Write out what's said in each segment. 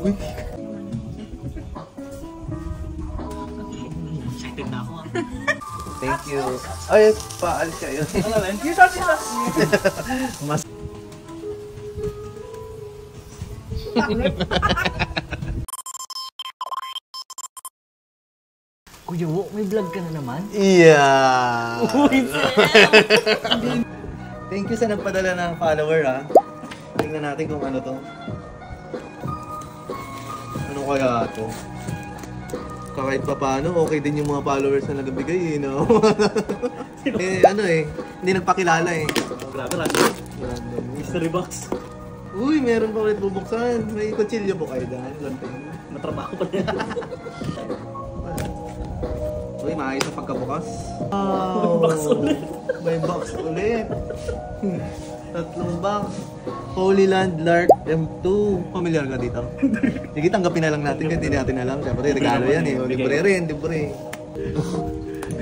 Uy. Excited na ako. Thank you. Ay, paalis kayo. Ano rin? Jesus! Mas... Kuya Wo, may vlog ka na naman? Yeah! Uy, Thank you sa nagpadala ng follower, ha. Tingnan natin kung ano to. Ano kaya to? Kahit pa paano, okay din yung mga followers na nagbigay, no? Ano hindi nagpakilala eh. Grabe, Rashi. Mystery box. Uy, meron pa ulit bubuksan. May kutsilyo po kayo dyan. Matrabaho pa rin. Uy, maayos ang pagkabukas. May box ulit. May box ulit. 3 box. Holy Land Lark M2. Familiar ka dito? Sige, tanggapin na lang natin kasi hindi natin alam. Siyempre, regalo yan eh. Libre rin, libre.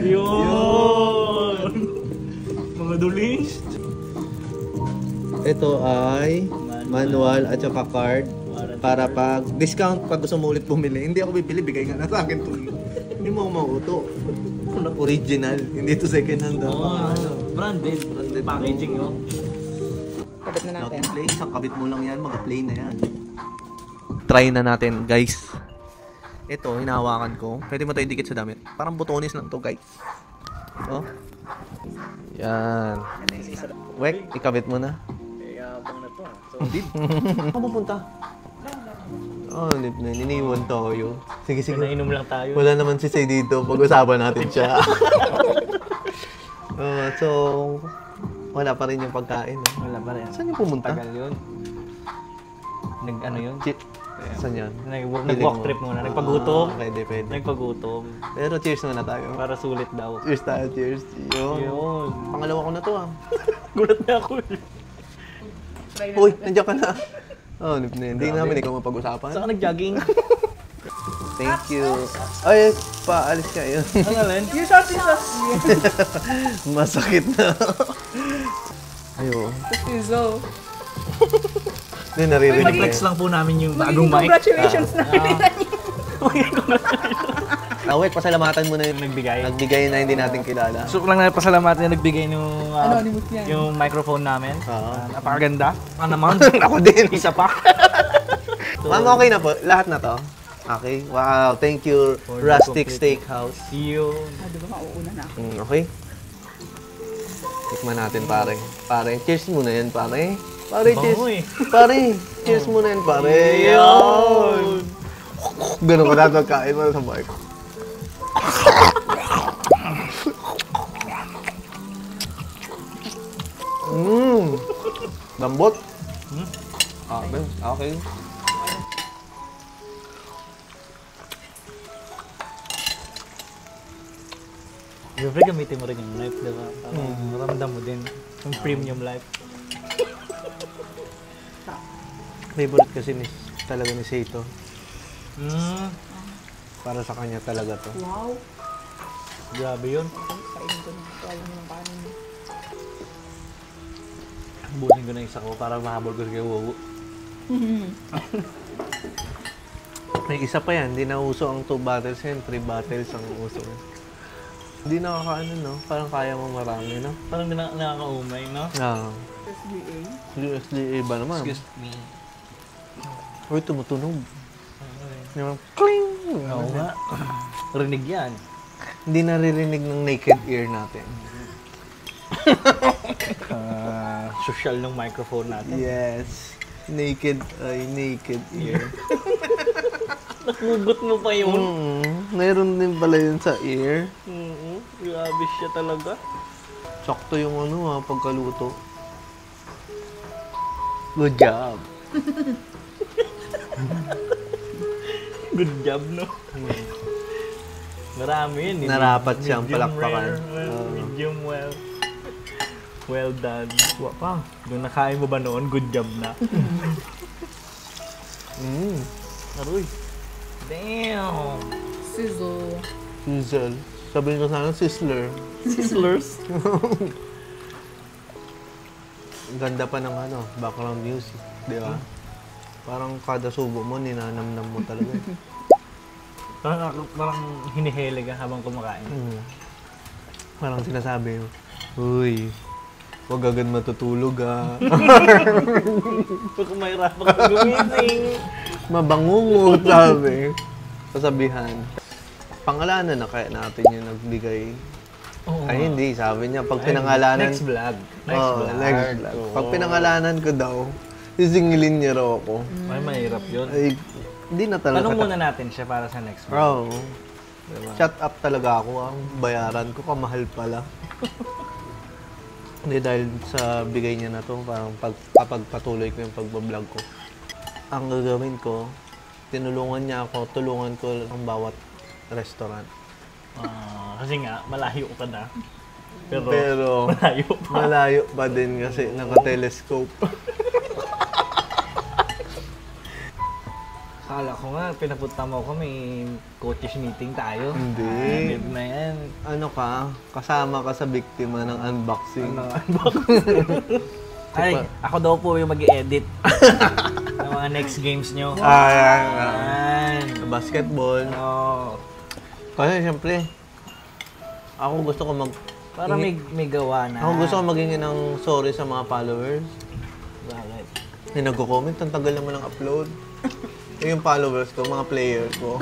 Yun! Mga duling. Ito ay manual at saka card para pag discount pag gusto mo ulit bumili. Hindi ako bibili, bigay ka na sa akin to. Hindi mo ako mauto. Original, hindi to second hand. Branded packaging yun. Kabit na natin. Play, isang kabit mo lang yan, mag-play na yan. Try na natin, guys. Ito, hinahawakan ko. Pwede mo ito idikit sa damit. Parang butones lang to, guys. Oh. Yan. Wek, ikabit mo na. Bang na to. So, Saan pupunta? Oh, lip na. Iniwan tayo. Sige, sige. nainom lang tayo. Wala naman si Say dito. Pag-usapan natin siya. So, wala pa rin yung pagkain. No? Wala pa rin. Saan yung pumunta? Tagal yun. Ano yun? Saan yan? Nag-walk trip muna. Nagpagutom. Pwede. Nagpagutom. Pero cheers muna tayo. Para sulit daw. Cheers tayo, cheers. Yun. Pangalawa ko na to ah. Gulat na ako eh. Uy, nandiyan ka na. Oh, hindi namin ikaw mapag-usapan. Saan ka nag-jogging? Thank you. Ay, paalis kayo. Ano rin? Jesus! Masakit na. Ayo. Tizo. Hindi naririnig. Flex lang po namin yung bagong mic. Congratulations na. Wait, pasalamatan mo na yung Nagbigay. nagbigay na hindi natin kilala. Gusto ko lang na pasalamatan na nagbigay nung Anonymous yan. yung microphone namin. Oo. Napakaganda. Naman. Ako din. Isa pa. Ma'am, okay na po. Lahat na to. Okay. Wow. Thank you, For the Rustic complete- Steakhouse. Yun. Di ba mauuna na ako? Okay. Tikman natin, pare. Pare, cheers muna yan, pare. Pare, cheers. Bango eh. Pare, cheers muna yan, pare. Yun. Ganun ko lahat magkain para sa bike. Lambot. Okay. Okay. Siyempre gamitin mo rin yung life, di ba? Maramdam mo din yung premium life. Favorite kasi talaga ni Seito. Para sa kanya talaga to. Wow. Grabe yun. Kainin ko na. Kainin mo ng kanin mo. Bunin ko na isa ko para mahabol ko kay Wowo. May isa pa yan, hindi na uso ang 2 bottles yan, 3 bottles ang uso. Hindi nakakaano, no? Parang kaya mo marami, no? Parang nakakaumay, no? SBA. USDA ba naman? Excuse me. Uy, tumutunog. Yung cling! Oo nga. Rinig yan. Hindi naririnig ng naked ear natin. Social ng microphone natin. Yes. Naked ear. Nakugot mo pa yun. Mayroon din pala yun sa ear. Grabe siya talaga. Sakto yung pagkaluto. Good job. Good job, no? Marami yun. Narapat siyang Medium palakpakan. rare, medium well. Well done. Wow. Nung nakain mo ba noon, good job na. Aroy. Damn. Sizzle. Sizzle. Sabihin ko sana sizzler. Sizzlers. Ganda pa ng background music. Di ba? Parang kada subo mo, ninanamnam mo talaga. Parang hinihili ka habang kumakain. Parang sinasabi mo, uy, huwag agad matutulog ah. Pag mahirapan ka gumising. Mabangungot, sabi. Sasabihan. Pangalanan na kaya natin yung nagbigay. Oo Ay, nga. hindi. Sabi niya, pag Ay, pinangalanan... Next vlog. Oo, next vlog. Oo. Pag pinangalanan ko daw, sisingilin niya raw ako. Ay, mahirap yun. Ay, hindi na talaga. Tanong muna natin siya para sa next vlog. Bro, Diba? shut up talaga ako. Ang bayaran ko, kamahal pala. Hindi, dahil sa bigay niya na to, parang kapag patuloy ko yung pagbablog ko, ang gagawin ko, tinulungan niya ako, tulungan ko ang bawat restaurant. Kasi nga, malayo ka na. Pero malayo pa. malayo pa din kasi naka-telescope. Akala ko nga, pinapunta mo ko, may coaches meeting tayo. Hindi. Live na yan. Ano ka? Kasama ka sa biktima ng unboxing. Ay, ako daw po yung mag-i-edit ng mga next games nyo. Ayan. Ayan. Basketball. Oo. Kasi siyempre, ako gusto ko Para may gawa na. Ako gusto ko maghingi ng sorry sa mga followers. Bakit? Yung nagko-comment, ang tagal naman ng upload. Yung followers ko, mga players ko.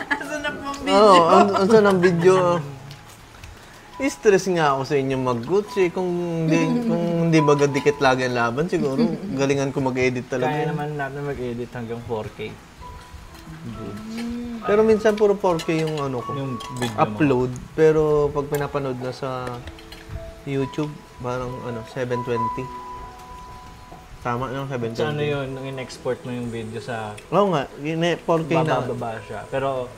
Asa na pong video? Oo, ang ng video. I-stress nga ako sa inyo mag-Gucci. Kung hindi baga dikit lagi ang laban, siguro galingan ko mag-edit talaga. Kaya naman natin mag-edit hanggang 4K. Good. Pero minsan puro 4K yung ano ko, Yung video upload. Pero pag pinapanood na sa YouTube, parang 720. Tama yung 720. So ano yun, nung in-export mo yung video sa Oo nga, 4K na. bababa siya. Pero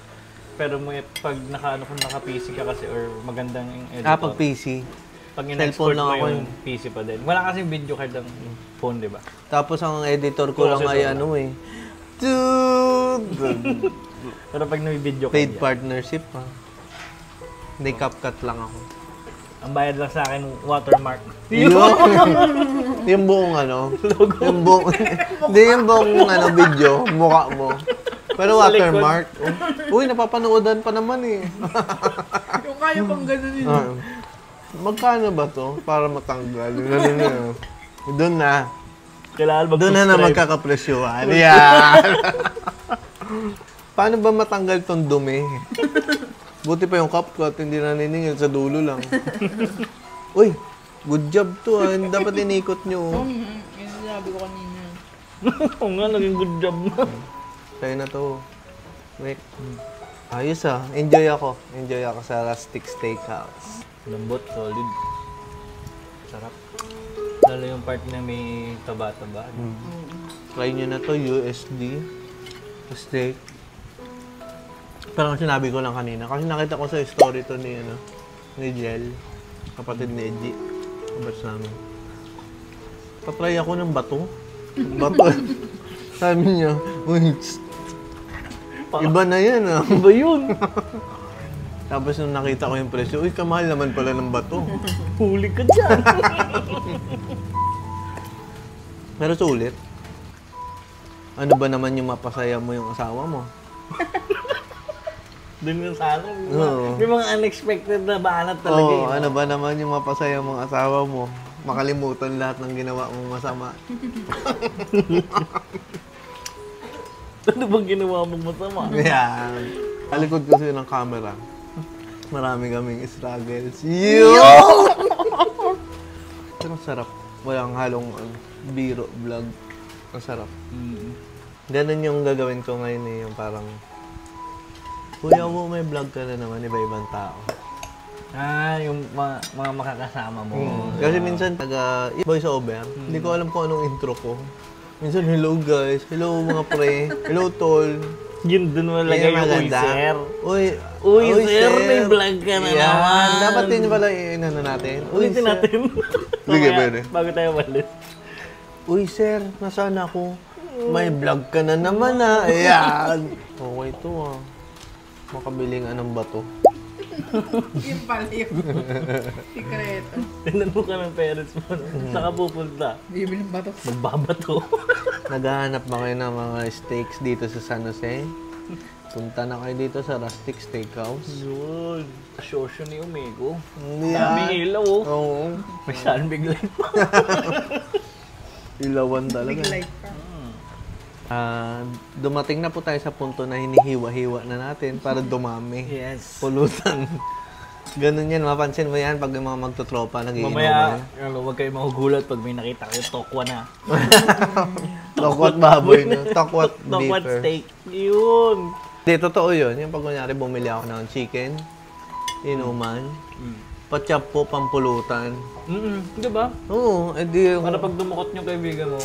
pag naka-PC ka kasi or magandang yung editor. Pag PC. Pag in-export cellphone lang mo ako yung PC pa din. Wala kasi video card ang phone, di ba? Tapos ang editor ko lang ay Processor Dude! Pero pag may-video card Paid yan, partnership ha. Hindi, CapCut lang ako. ang bayad lang sa akin, watermark. Yung buong yung buong, hindi yung buong video, mukha mo. Pero Sa watermark. Uy, napapanoodan pa naman eh. Yung kaya pang ganun yun. Magkano ba to? Para matanggal. Ganun yun. Doon na. Kailangan Doon na mag-subscribe. magkakapresyuhan. Yan. Paano ba matanggal tong dumi? Buti pa yung CapCut, hindi naniningil sa dulo lang. Uy, good job to ah. Dapat inikot nyo. Yung sinabi ko kanina. Oo nga, naging good job na. Kaya na to. Wait. Ayos ah. Enjoy ako. Enjoy ako sa Rustic Steakhouse. Lambot, solid. Sarap. Lalo yung part na may taba-taba. Try nyo na to, USD. Steak. Parang sinabi ko lang kanina. Kasi nakita ko sa story to ni Jel. Kapatid ni Eji. Kabats namin. Patry ako ng bato. Bato. Sabi niya, uy, iba na yan ah. Iba yun. Tapos nung nakita ko yung presyo, uy, kamahal naman pala ng bato. Huli ka dyan. Pero sulit. Ano ba naman yung mapasaya mo yung asawa mo? Doon yung sana. Oo. May mga unexpected na banat talaga. Oo, ano ba naman yung mapasaya mong asawa mo? Makalimutan lahat ng ginawa mong masama. Ano bang ginawa mong masama? Yan. Alikod kasi ng camera. Marami kaming struggles. Pero sarap. Walang halong biro, vlog. Ang sarap. Ganun yung gagawin ko ngayon eh. Yung parang, kuya mo, may vlog ka na naman, iba-ibang tao. Yung mga makakasama mo. Kasi minsan, voice over, hindi ko alam kung anong intro ko. Minsan, hello guys, hello mga pre, hello tol. Yun dun mo lagay yung uy, sir. Uy, sir, may vlog ka na naman. Dapat din pala inano natin. Ulitin natin. Sige, Mamaya, pwede. bago tayo malis. Uy, sir, nasaan ako? May vlog ka na naman ah. Ayan. Okay to ah. Makabiling anong bato. Yung pala yung sikreto. Tingnan mo ka ng parents mo. Saan ka pupunta? Bibili ng bato. Magbabato. Naghahanap ba kayo ng mga steaks dito sa San Jose? Punta na kayo dito sa Rustic Steakhouse. Yun. Shosyo ni Umego. Yeah. Daming ilaw oh. Oo. May sunbig light pa. Ilawan talaga. Big light pa. Dumating na po tayo sa punto na hinihiwa-hiwa na natin para dumami. Yes. Pulutan. Ganun yan. Mapansin mo yan pag yung mga magtotropa nagiinom Mamaya, na. huwag kayo mahugulat pag may nakita kayo tokwa na. Tokwat baboy na. Tokwat Tokwat beef. steak. Yun. Hindi, totoo yun. Yung pag kunyari bumili ako ng chicken, inuman, pa-chop po, pampulutan. Di ba? Oo, edi Para pag dumukot yung kaibigan mo,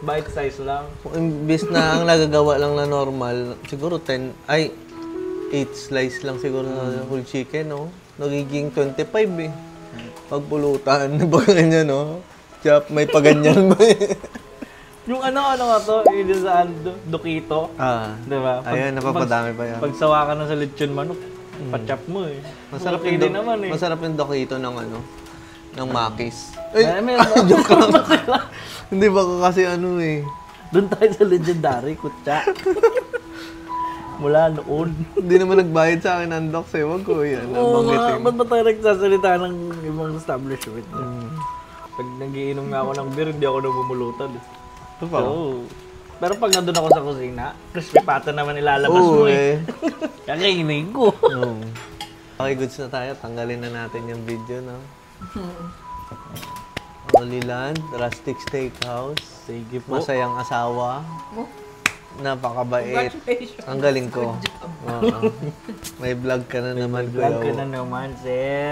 bite size lang. imbis na ang nagagawa lang na normal, siguro 8 slice lang siguro na whole chicken, no? Nagiging 25 eh. Pagpulutan, baka ganyan, no? Chop, may paganyan ba eh. Yung ano nga to, yung sa Dokito. Di ba? Ayun, napapadami pa yan. Pag sawa ka na sa lechon manok, pa-chop mo eh. Masarap Okay yung, din naman eh. masarap yung dokito ng ano, ng Makis. Ay, meron. Joke lang. Hindi ba kasi ano eh. Doon tayo sa legendary, kutsa. Mula noon. Hindi naman nagbayad sa akin ng docs eh. Wag ko yan. Oo nga, Banggitin. ba't ba tayo nagsasalita ng ibang establishment? Pag nagiinom nga ako ng beer, hindi ako namumulutan. Ito pa. Oo. Pero pag nandun ako sa kusina, crispy pata naman ilalabas mo eh. Kakainin ko. Oo. Okay, goods na tayo. Tanggalin na natin yung video, no? Holy Land, Rustic Steakhouse. Sige po. Masayang asawa. Oh, Napakabait. congratulations. Ang galing ko. Good job. Oo. May vlog ka na naman, Vlog ka Kuya. na naman, sir.